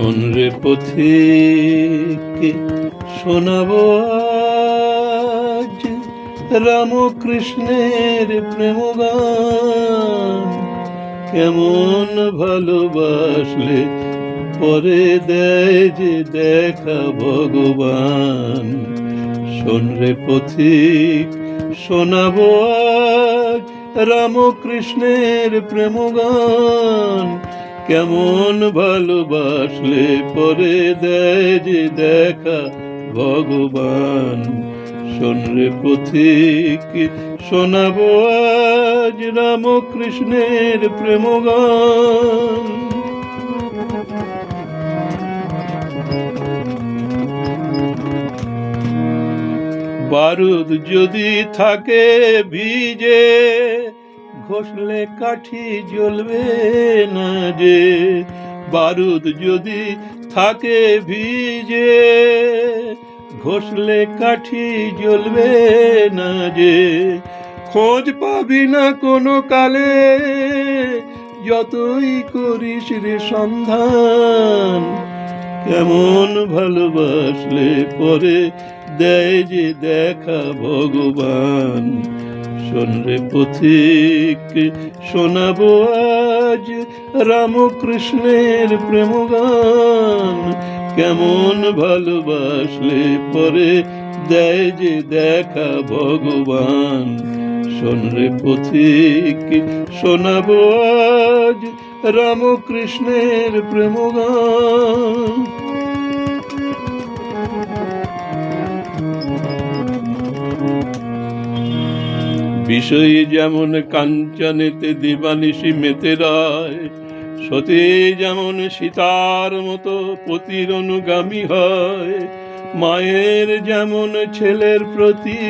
শোন রে পথিক, শোনাবো আজ রামকৃষ্ণের প্রেম গান। কেমন ভালোবাসলে পরে দেয় যে দেখা ভগবান। শোন রে পথিক, শোনাবো আজ রামকৃষ্ণের প্রেম গান। কেমন ভালোবাসলে পরে দেয় যে দেখা ভগবান। শোন রে পথিক, শোনাবো আজ রামকৃষ্ণের প্রেম গান। বারুদ যদি থাকে ভিজে, ঘষলে কাঠি জ্বলবে না যে। বারুদ যদি থাকে ভিজে, ঘষলে কাঠি জ্বলবে না যে। খোঁজ পাবি না কোনো কালে, যতই করিস রে সন্ধান। কেমন ভালোবাসলে পরে দেয় যে দেখা ভগবান। শোন রে পথিক, শোনাবো আজ রামকৃষ্ণের প্রেম গান। কেমন ভালোবাসলে পরে দেয় যে দেখা ভগবান। শোন রে পথিক, শোনাবো আজ রামকৃষ্ণের প্রেম গান। বিষয় যেমন কাঞ্চনেতে দিবানিশি মেতে রয়, সতী যেমন সীতার মতো পতির অনুগামী হয়। মায়ের যেমন ছেলের প্রতি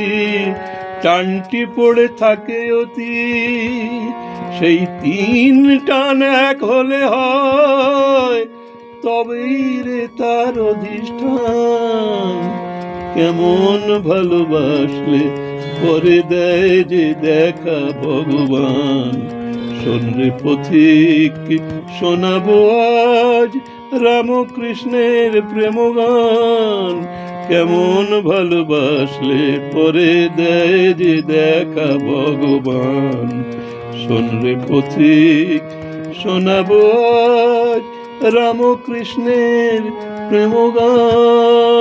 টানটি পড়ে থাকে অতি, সেই তিন টান এক হলে হয় তবেই রে তার অধিষ্ঠান। কেমন ভালোবাসলে পরে দেয় যে দেখা ভগবান। শোন রে পথিক, শোনাবো আজ রামকৃষ্ণের প্রেম গান। কেমন ভালোবাসলে পরে দেয় যে দেখা ভগবান। শোন রে পথিক, শোনাবো আজ রামকৃষ্ণের প্রেম গান।